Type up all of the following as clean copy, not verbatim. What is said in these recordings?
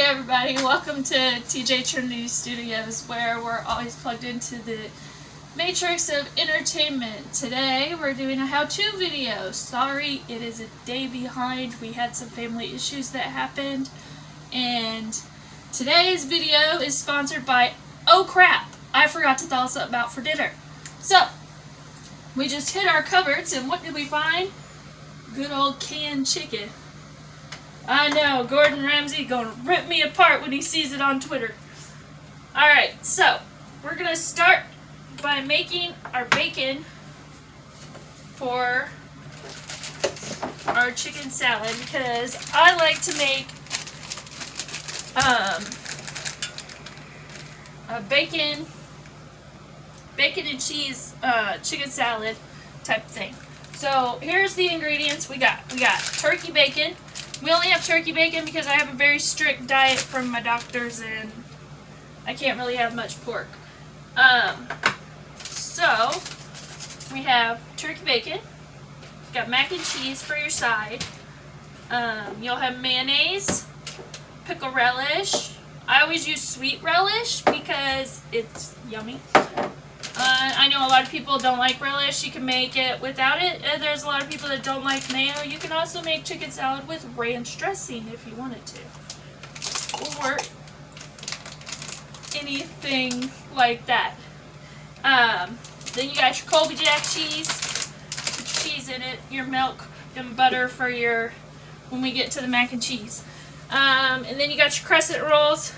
everybody, welcome to TJ Trinity Studios, where we're always plugged into the matrix of entertainment. Today we're doing a how-to video. Sorry, it is a day behind. We had some family issues that happened, and today's video is sponsored by, oh crap, I forgot to tell us about for dinner. So, we just hit our cupboards, and what did we find? Good old canned chicken. I know, Gordon Ramsay gonna rip me apart when he sees it on Twitter. Alright, so, we're gonna start by making our bacon for our chicken salad, because I like to make a bacon and cheese chicken salad type thing. So here's the ingredients we got. We got turkey bacon. We only have turkey bacon because I have a very strict diet from my doctors and I can't really have much pork. So we have turkey bacon. Got mac and cheese for your side. You'll have mayonnaise, pickle relish. I always use sweet relish because it's yummy. I know a lot of people don't like relish. You can make it without it. There's a lot of people that don't like mayo. You can also make chicken salad with ranch dressing if you wanted to. Or anything like that. Then you got your Colby Jack cheese. Put your cheese in it. Your milk and butter for your, when we get to the mac and cheese. And then you got your crescent rolls,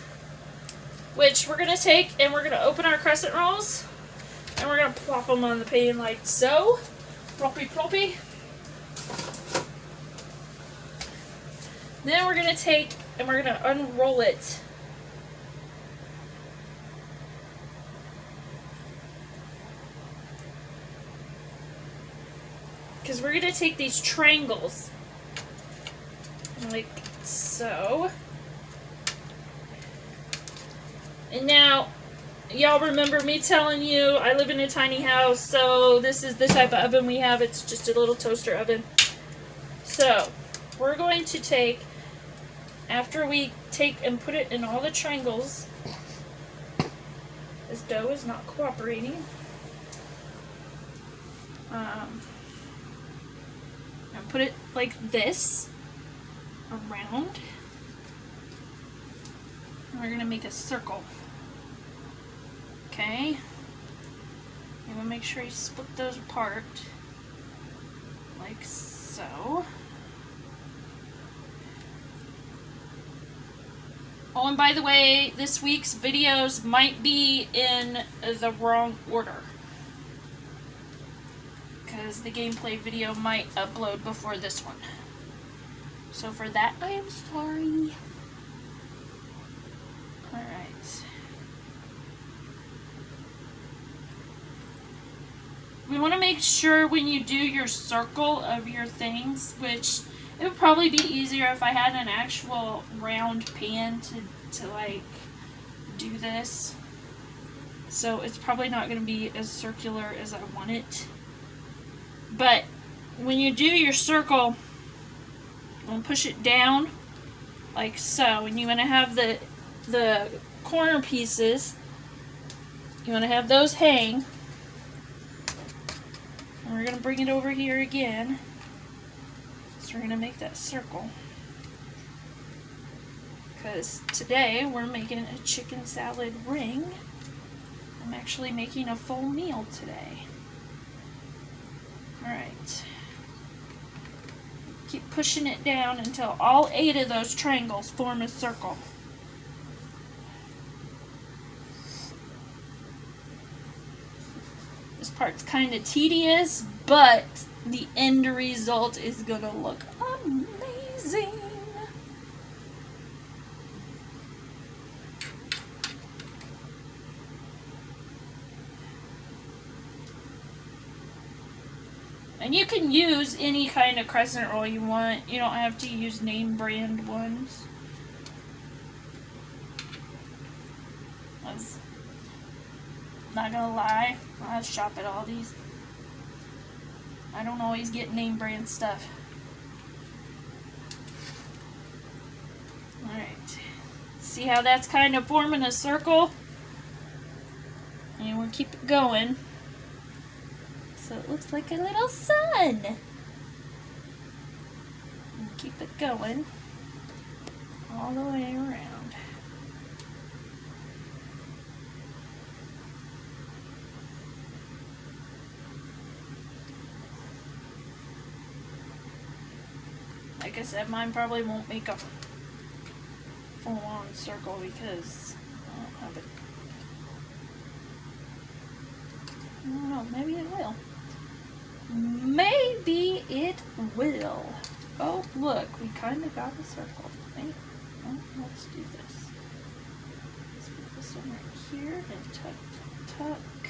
which we're going to take and we're going to open our crescent rolls. And we're going to plop them on the pan like so. Ploppy ploppy. Then we're going to take and we're going to unroll it. Because we're going to take these triangles. Like so. And now, y'all remember me telling you I live in a tiny house, so this is the type of oven we have. It's just a little toaster oven. So, we're going to take, after we take and put it in all the triangles, this dough is not cooperating. And put it like this, around. And we're going to make a circle. Okay, you want to make sure you split those apart, like so. Oh, and by the way, this week's videos might be in the wrong order, because the gameplay video might upload before this one. So for that, I am sorry. Alright. We want to make sure when you do your circle of your things, which it would probably be easier if I had an actual round pan to like do this. So it's probably not going to be as circular as I want it. But when you do your circle, you want to push it down like so. And you want to have the corner pieces, you want to have those hang. And we're going to bring it over here again. So we're going to make that circle. Because today we're making a chicken salad ring. I'm actually making a full meal today. Alright. Keep pushing it down until all 8 of those triangles form a circle. This part's kind of tedious, but the end result is going to look amazing. And you can use any kind of crescent roll you want. You don't have to use name brand ones. Not gonna lie, I shop at Aldi's. I don't always get name brand stuff. Alright, See how that's kind of forming a circle? And we'll keep it going. So it looks like a little sun. And keep it going all the way around. Like I said, mine probably won't make a full-on circle because I don't have it. I don't know, maybe it will. Maybe it will. Oh, look, we kind of got a circle. Wait, oh, let's do this. Let's put this one right here and tuck, tuck, tuck.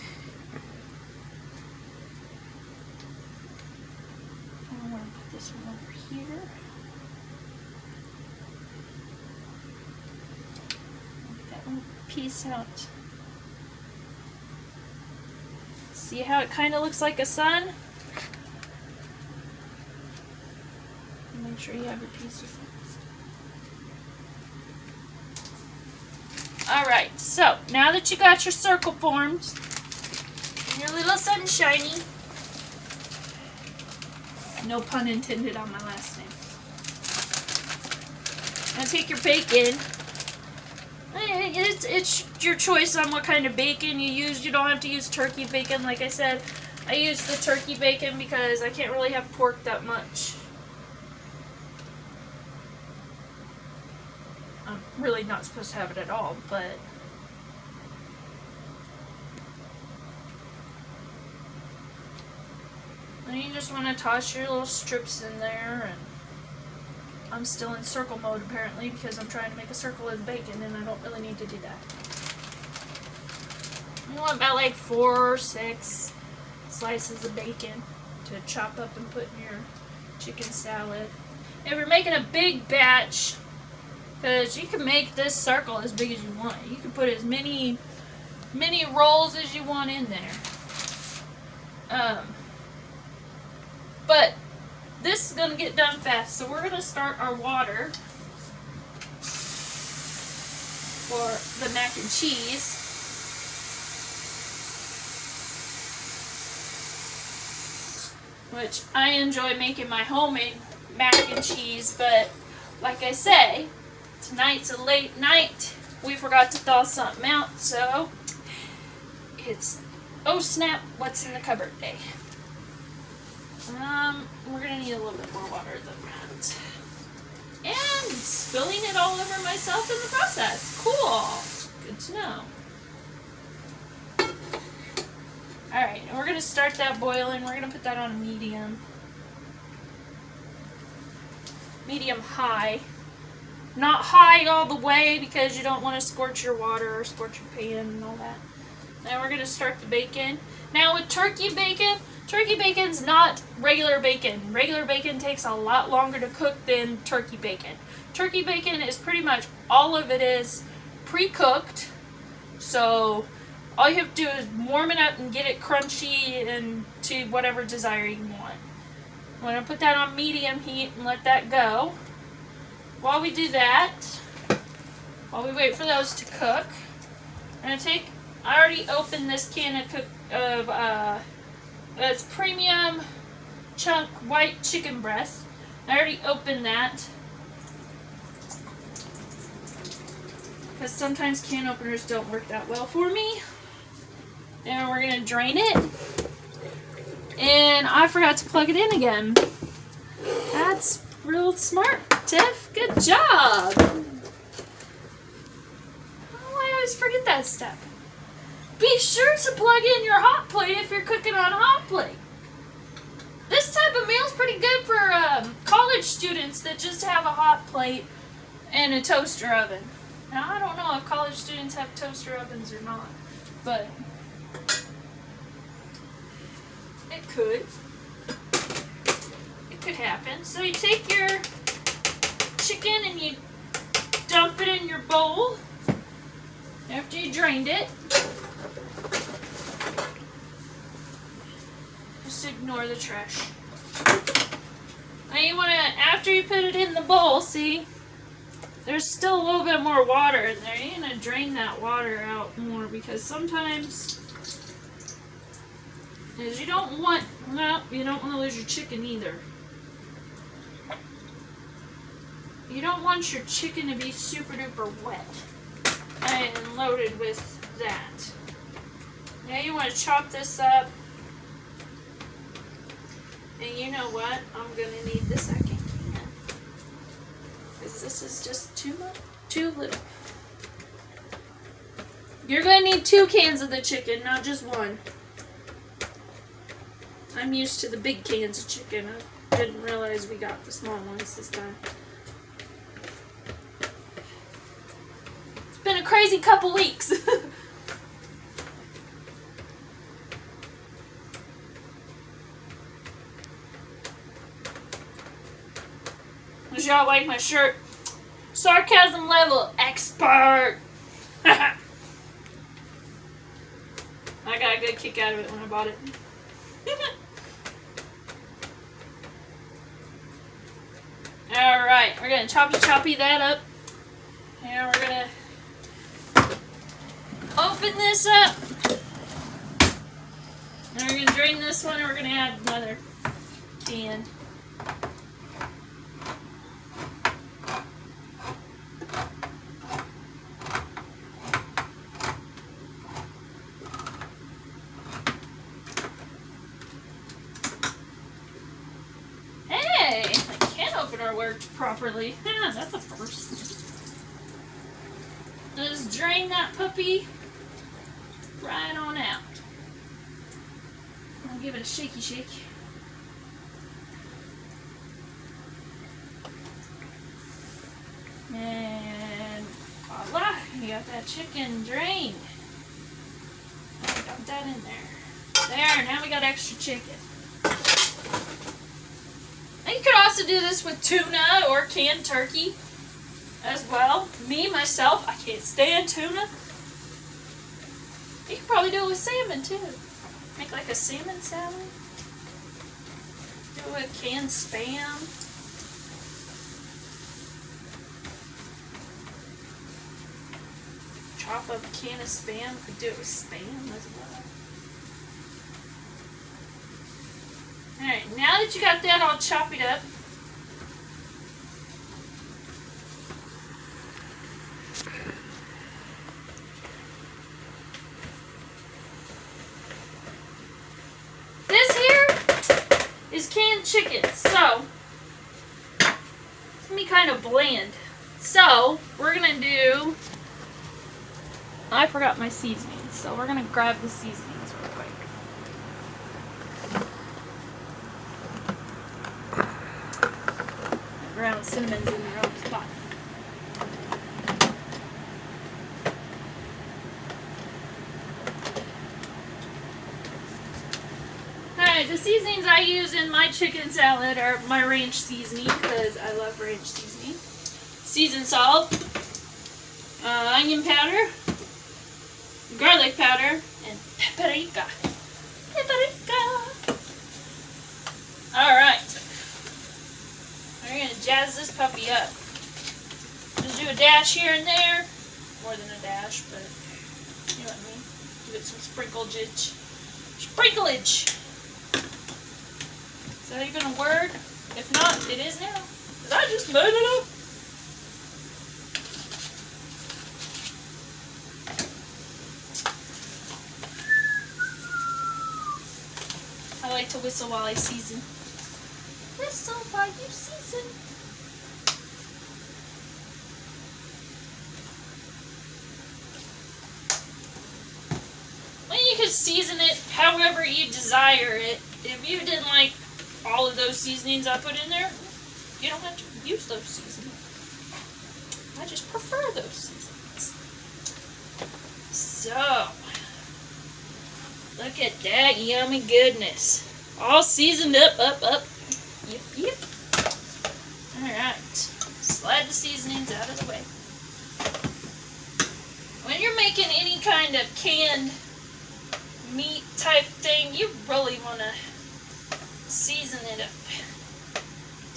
I'm going to put this one over here. Make that one piece out. See how it kind of looks like a sun? Make sure you have your pieces next. Alright, so now that you got your circle formed, and your little sunshiny, no pun intended on my last name. Now take your bacon. It's your choice on what kind of bacon you use. You don't have to use turkey bacon. Like I said, I use the turkey bacon because I can't really have pork that much. I'm really not supposed to have it at all, but then you just want to toss your little strips in there, and I'm still in circle mode apparently because I'm trying to make a circle with bacon and I don't really need to do that. You want about like 4 or 6 slices of bacon to chop up and put in your chicken salad. If you're making a big batch, because you can make this circle as big as you want. You can put as many rolls as you want in there. But this is going to get done fast, so we're going to start our water for the mac and cheese. Which I enjoy making my homemade mac and cheese, but like I say, tonight's a late night. We forgot to thaw something out, so it's oh snap, what's in the cupboard day. We're gonna need a little bit more water than that. And spilling it all over myself in the process. Cool. Good to know. Alright, and we're gonna start that boiling. We're gonna put that on medium. Medium high. Not high all the way because you don't want to scorch your water or scorch your pan and all that. Now we're going to start the bacon. Now with turkey bacon's not regular bacon. Regular bacon takes a lot longer to cook than turkey bacon. Turkey bacon is pretty much all of it is pre-cooked. So all you have to do is warm it up and get it crunchy and to whatever desire you want. I'm going to put that on medium heat and let that go. While we do that, while we wait for those to cook, I'm going to take, I already opened this can of it's premium chunk white chicken breast. I already opened that because sometimes can openers don't work that well for me. And we're going to drain it. And I forgot to plug it in again. That's real smart, Tiff. Good job. Oh, I always forget that step. Be sure to plug in your hot plate if you're cooking on a hot plate. This type of meal is pretty good for college students that just have a hot plate and a toaster oven. Now, I don't know if college students have toaster ovens or not, but it could. It could happen. So you take your chicken and you dump it in your bowl after you drained it. Just ignore the trash. Now you want to, after you put it in the bowl, see, there's still a little bit more water in there. You're going to drain that water out more because sometimes you don't want to lose your chicken either. You don't want your chicken to be super duper wet and loaded with that. Now you want to chop this up. And you know what? I'm going to need the second can. Because this is just too much, too little. You're going to need 2 cans of the chicken, not just one. I'm used to the big cans of chicken. I didn't realize we got the small ones this time. It's been a crazy couple weeks. Does y'all like my shirt? Sarcasm level expert. I got a good kick out of it when I bought it. Alright, we're going to choppy that up. And we're going to open this up. And we're going to drain this one and we're going to add another can. Worked properly. Yeah, that's a first. Just drain that puppy right on out. I'll give it a shaky shake. And voila, you got that chicken drained. I got that in there. There, now we got extra chicken. You could also do this with tuna or canned turkey as well. Me, myself, I can't stand tuna. You could probably do it with salmon too. Make like a salmon salad. Do it with canned Spam. Chop up a can of Spam. Could do it with Spam as well. Alright, now that you got that all chopped up, this here is canned chicken, so it's going to be kind of bland. So, we're going to do, I forgot my seasonings, so we're going to grab the seasonings real quick. Ground cinnamon's in the wrong spot. Alright, the seasonings I use in my chicken salad are my ranch seasoning, because I love ranch seasoning. Seasoned salt, onion powder, garlic powder, and paprika. Alright. We're going to jazz this puppy up. Just do a dash here and there. More than a dash, but you know what I mean. Give it some sprinklage. Sprinklage! Is that even a word? If not, it is now. Because I just made it up. I like to whistle while I season. Whistle while you season. Well, you can season it however you desire it. If you didn't like all of those seasonings I put in there, you don't have to use those seasonings. I just prefer those seasonings. So, look at that yummy goodness. All seasoned up. Yep. Alright. Slide the seasonings out of the way. When you're making any kind of canned meat type thing, you really want to season it up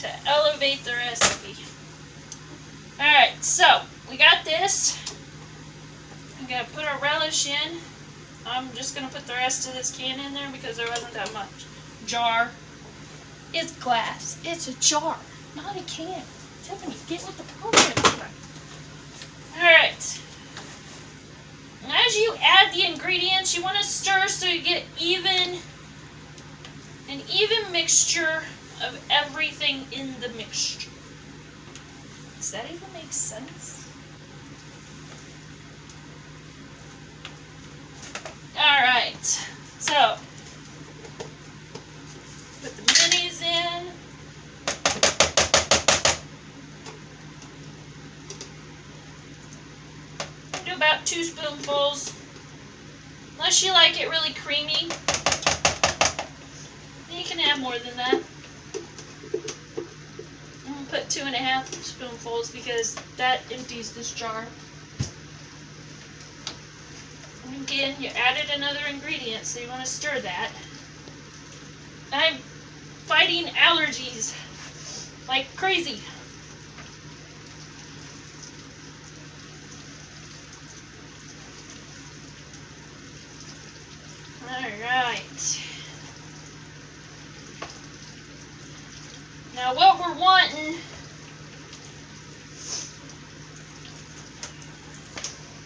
to elevate the recipe. Alright, so we got this. I'm going to put our relish in. I'm just going to put the rest of this can in there because there wasn't that much. Jar. It's glass. It's a jar, not a can. Tiffany, get with the program. Alright. As you add the ingredients, you want to stir so you get an even mixture of everything in the mixture. Does that even make sense? Alright, so put the minis in. Do about 2 spoonfuls. Unless you like it really creamy, you can add more than that. I'm going to put 2.5 spoonfuls because that empties this jar. And again, you added another ingredient, so you want to stir that. I'm fighting allergies like crazy. Alright. Now what we're wanting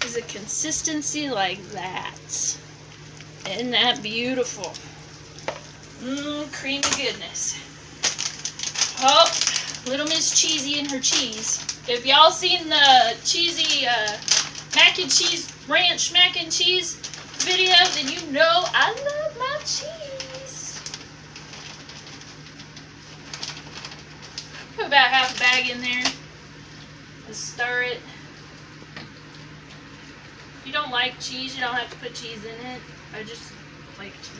is a consistency like that. Isn't that beautiful? Creamy goodness. Oh, Little Miss Cheesy and her cheese. If y'all seen the cheesy mac and cheese, ranch mac and cheese video, then you know I love my cheese. Put about half a bag in there. Just stir it. If you don't like cheese, you don't have to put cheese in it. I just like cheese.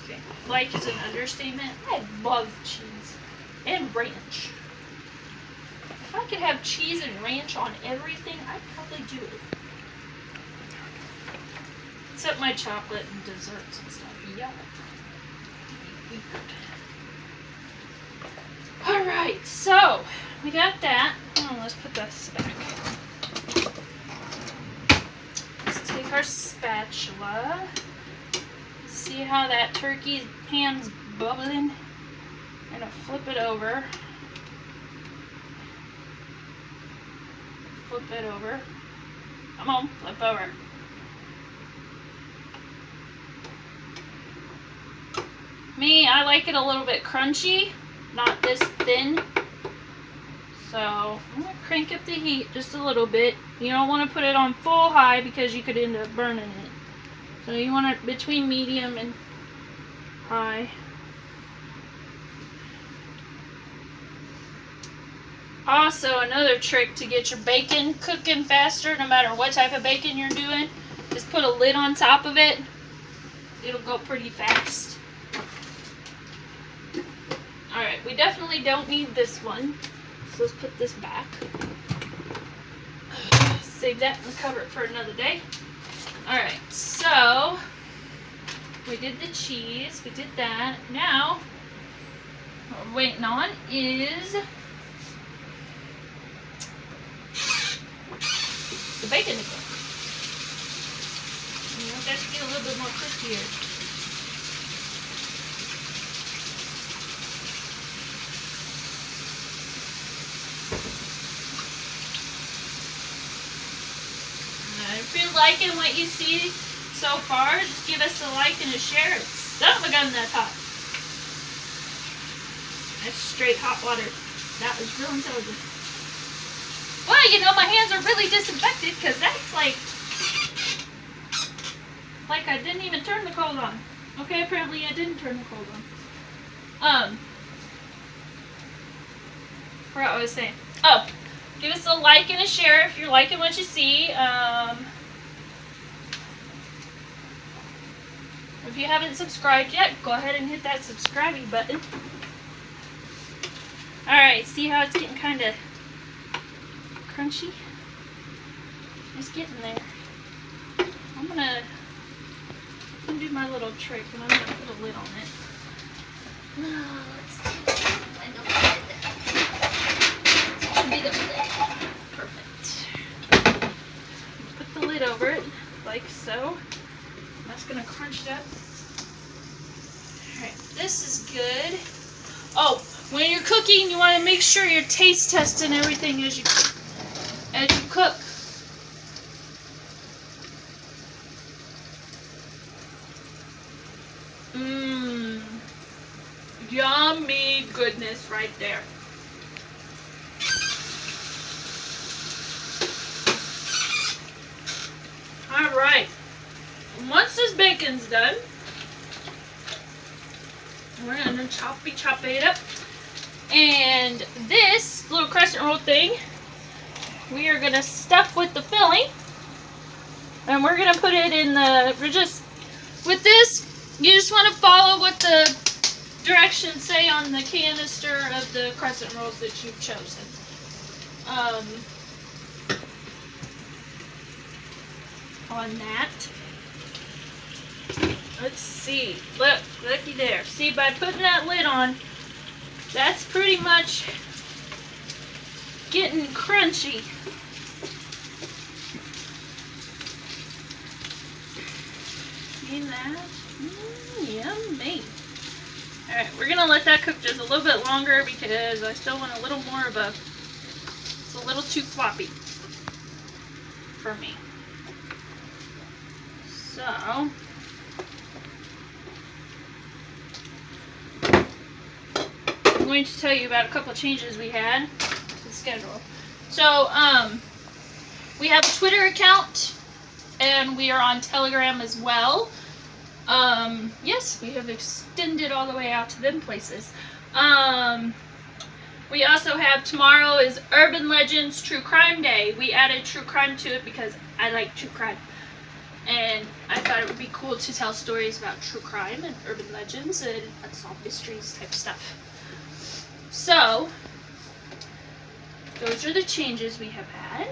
Okay. Like is an understatement. I love cheese and ranch. If I could have cheese and ranch on everything, I'd probably do it. Except my chocolate and desserts and stuff. Yuck. Alright, so we got that. Oh, let's put this back. Let's take our spatula. See how that turkey pan's bubbling? I'm gonna flip it over. Flip it over. Come on, flip over. Me, I like it a little bit crunchy, not this thin. So I'm gonna crank up the heat just a little bit. You don't want to put it on full high because you could end up burning it. So you want it between medium and high. Also, another trick to get your bacon cooking faster, no matter what type of bacon you're doing, is put a lid on top of it. It'll go pretty fast. Alright, we definitely don't need this one. So let's put this back. Save that and cover it for another day. Alright, so we did the cheese, we did that. Now, what we're waiting on is the bacon to cook. You want that to get a little bit more crispier. If you're liking what you see so far, just give us a like and a share. It's son of a gun that's hot. That's straight hot water. That was real intelligent. Well, you know, my hands are really disinfected because that's like I didn't even turn the cold on. Okay, apparently I didn't turn the cold on. Forgot what I was saying. Oh, give us a like and a share if you're liking what you see. If you haven't subscribed yet, go ahead and hit that subscribing button. Alright, see how it's getting kind of crunchy? It's getting there. I'm gonna do my little trick and I'm gonna put a lid on it. Let's take my lid. be the lid. Perfect. Put the lid over it, like so. That's gonna crunch it up. Alright, this is good. Oh, when you're cooking, you want to make sure you're taste testing everything as you cook. Yummy goodness right there. Alright, once this bacon's done, we're going to chop it up. And this little crescent roll thing, we are going to stuff with the filling. And we're going to put it in the, with this, you just want to follow what the directions say on the canister of the crescent rolls that you've chosen. On that. Let's see. Looky there. See, by putting that lid on, that's pretty much getting crunchy. See that? Yummy. Alright, we're going to let that cook just a little bit longer because I still want a little more of a, it's a little too floppy for me. So, I'm going to tell you about a couple changes we had to the schedule. So, we have a Twitter account and we are on Telegram as well. Yes, we have extended all the way out to them places. We also have, tomorrow is Urban Legends True Crime Day. We added true crime to it because I like true crime. And I thought it would be cool to tell stories about true crime and urban legends and unsolved mysteries type stuff. So, those are the changes we have had.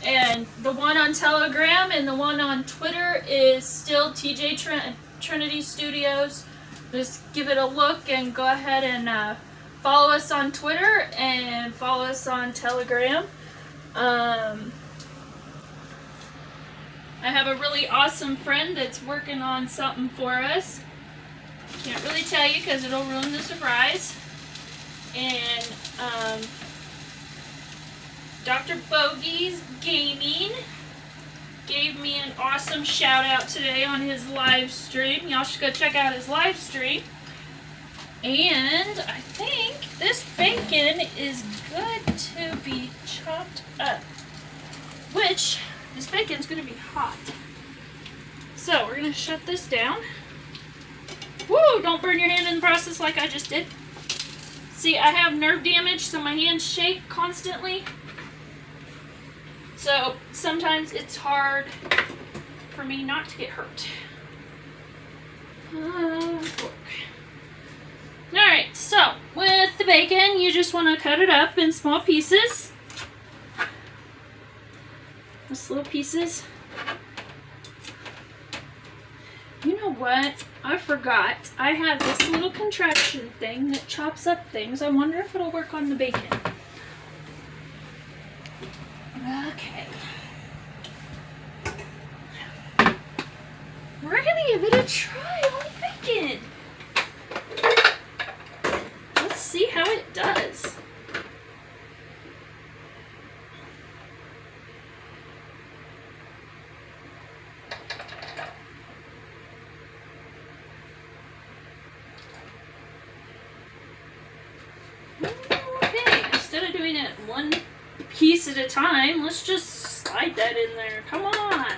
And the one on Telegram and the one on Twitter is still TJ Trinity Studios. Just give it a look and go ahead and follow us on Twitter and follow us on Telegram. I have a really awesome friend that's working on something for us. Can't really tell you because it'll ruin the surprise. And Dr. Bogey's Gaming gave me an awesome shout out today on his live stream. Y'all should go check out his live stream. And I think this bacon is good to be chopped up, which this bacon's going to be hot. So we're going to shut this down. Woo! Don't burn your hand in the process like I just did. See, I have nerve damage, so my hands shake constantly. So sometimes it's hard for me not to get hurt. Alright, so with the bacon, you just want to cut it up in small pieces. Just little pieces. You know what? I forgot. I have this little contraption thing that chops up things. I wonder if it'll work on the bacon. Okay. We're gonna give it a try on bacon. Let's see how it does. Okay, instead of doing it one piece at a time, let's just slide that in there. Come on.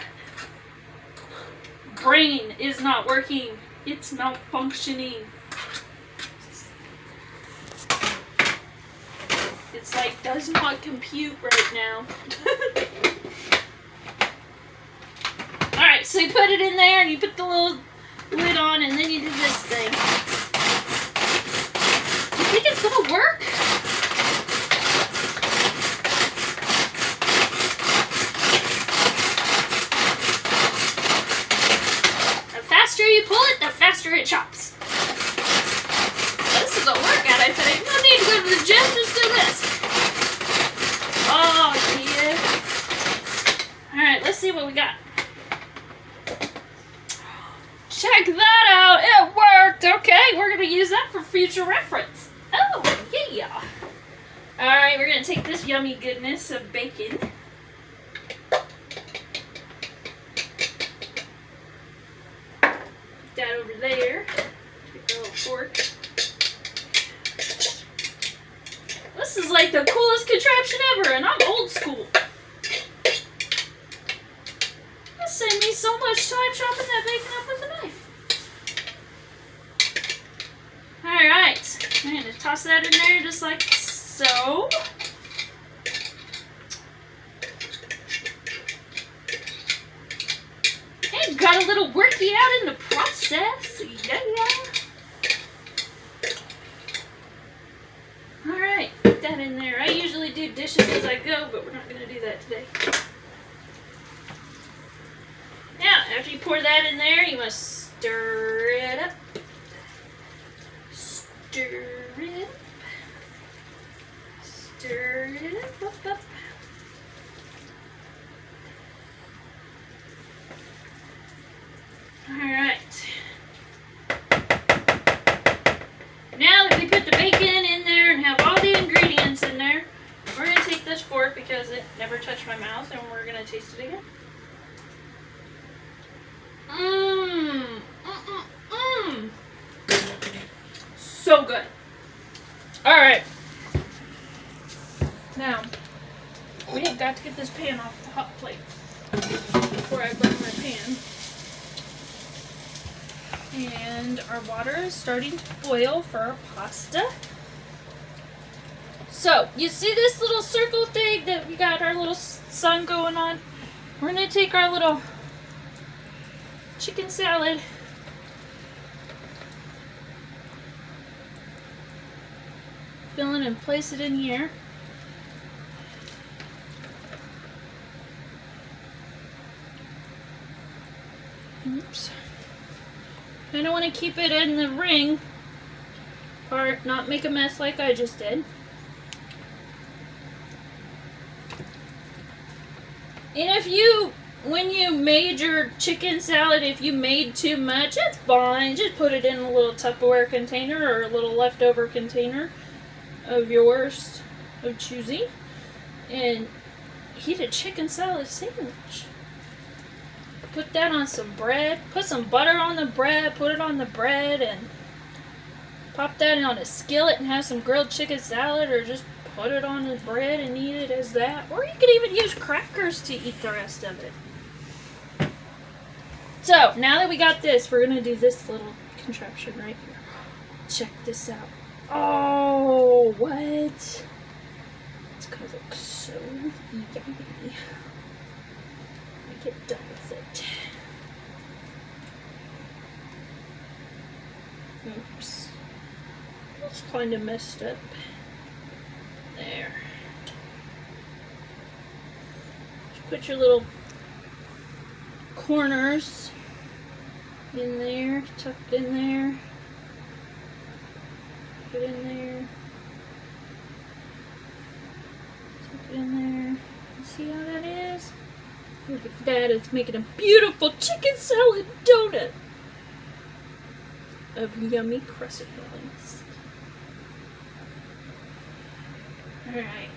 Brain is not working. It's malfunctioning. It's like does not compute right now. Alright, so you put it in there and you put the little lid on and then you do this thing. You think it's gonna work? The faster you pull it, the faster it chops. This is a workout, I tell you. No need to go to the what we got. Check that out. It worked. Okay, we're going to use that for future reference. Oh, yeah. All right, we're going to take this yummy goodness of bacon. Put that over there. Take a little fork. This is like the coolest contraption ever, and I'm old school. That saved me so much time chopping that bacon up with a knife. Alright, I'm going to toss that in there just like so. And got a little worky out in the process. Yeah. Alright, put that in there. I usually do dishes as I go, but we're not going to do that today. Now, after you pour that in there, you must stir it up. Stir it up. Stir it up. Alright. Now that we put the bacon in there and have all the ingredients in there, we're going to take this fork because it never touched my mouth, and we're going to taste it again. So good. Alright. Now, we have got to get this pan off the hot plate before I burn my pan. And our water is starting to boil for our pasta. So, you see this little circle thing that we got our little sun going on? We're going to take our little chicken salad. Fill it and place it in here. Oops. I don't want to keep it in the ring or not make a mess like I just did. And if you, when you made your chicken salad, if you made too much, it's fine. Just put it in a little Tupperware container or a little leftover container of yours of choosing and eat a chicken salad sandwich. Put that on some bread, put some butter on the bread, put it on the bread, and pop that on a skillet and have some grilled chicken salad, or just put it on the bread and eat it as that. Or you could even use crackers to eat the rest of it. So, now that we got this, we're going to do this little contraption right here. Check this out. Oh, what? It's going to look so yummy. Get done with it. Oops. It's kind of messed up. There. Just put your little corners in there, tucked in there. Put it in there. Tuck it in there. See how that is? Look at that, it's making a beautiful chicken salad donut of yummy crescent rolls. Alright.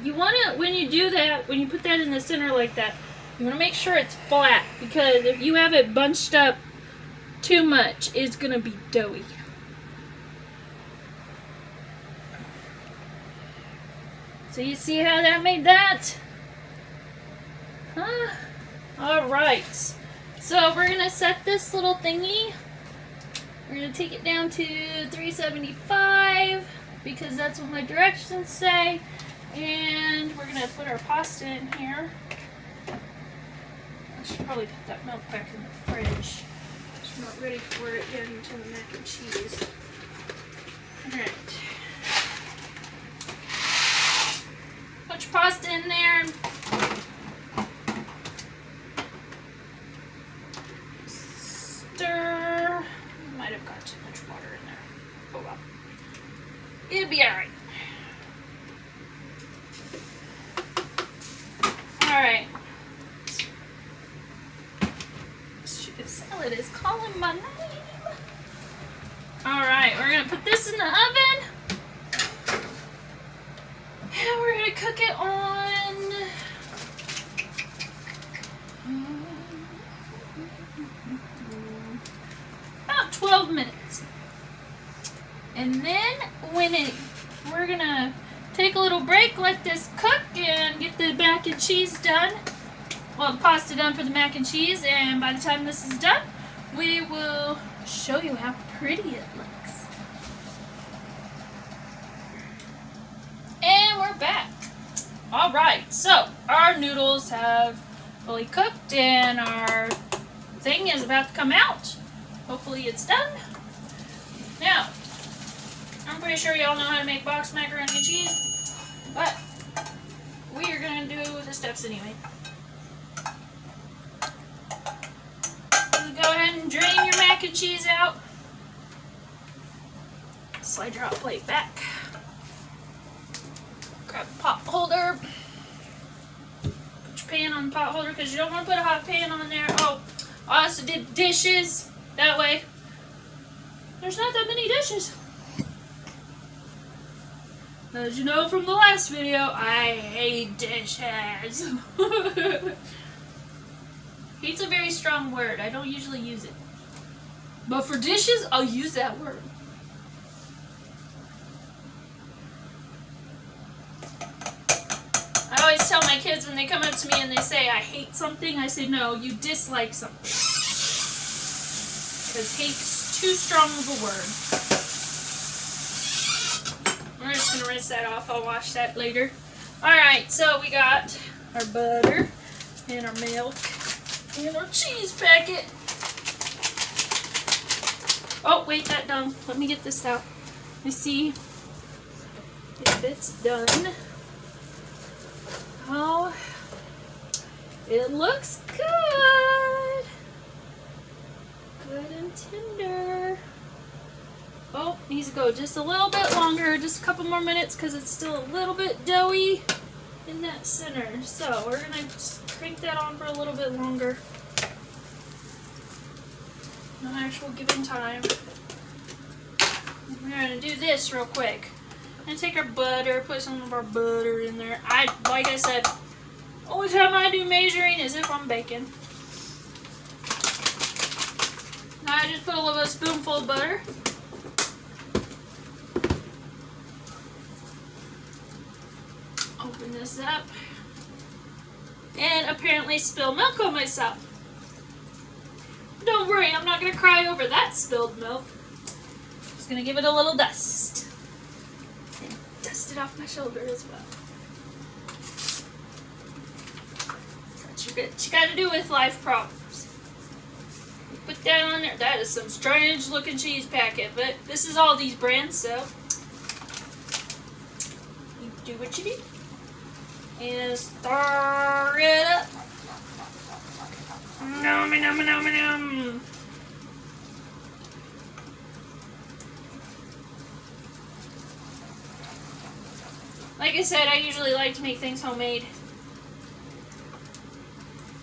You want to, when you do that, when you put that in the center like that, you want to make sure it's flat, because if you have it bunched up too much, it's going to be doughy. So you see how that made that? Huh? Alright. So we're going to set this little thingy. We're going to take it down to 375 because that's what my directions say. And we're going to put our pasta in here. I should probably put that milk back in the fridge. I'm not ready for it yet until the mac and cheese. Alright. Put your pasta in there. Stir. Might have got too much water in there. Oh well. It'll be alright. Alright. that is calling my name. Alright, we're going to put this in the oven. And we're going to cook it on about 12 minutes. And then we're going to take a little break, let this cook, and get the mac and cheese done. Well, the pasta done for the mac and cheese, and by the time this is done, we will show you how pretty it looks. And we're back. Alright, so our noodles have fully cooked and our thing is about to come out. Hopefully it's done. Now, I'm pretty sure y'all know how to make boxed macaroni and cheese, but we are going to do the steps anyway. Go ahead and drain your mac and cheese out. Slide your hot plate back. Grab a pot holder. Put your pan on the pot holder because you don't want to put a hot pan on there. Oh, I also did dishes. That way, there's not that many dishes. As you know from the last video, I hate dishes. Hate's a very strong word. I don't usually use it. But for dishes, I'll use that word. I always tell my kids when they come up to me and they say, I hate something, I say, no, you dislike something. Because hate's too strong of a word. We're just going to rinse that off. I'll wash that later. Alright, so we got our butter and our milk. And our cheese packet. Oh, wait, that done. Let me get this out. Let me see if it's done. Oh, it looks good. Good and tender. Oh, needs to go just a little bit longer, just a couple more minutes because it's still a little bit doughy in that center. So we're going to crank that on for a little bit longer. No actual given time. We're going to do this real quick. I'm going to take our butter, put some of our butter in there. Like I said, only time I do measuring is if I'm baking. I just put a spoonful of butter. Open this up. And apparently spill milk on myself. Don't worry, I'm not going to cry over that spilled milk. Just going to give it a little dust. And dust it off my shoulder as well. That's what you got to do with life problems. You put that on there. That is some strange looking cheese packet, but this is Aldi's brand, so you do what you do. And stir it up. Nom nom nom nom. Like I said, I usually like to make things homemade.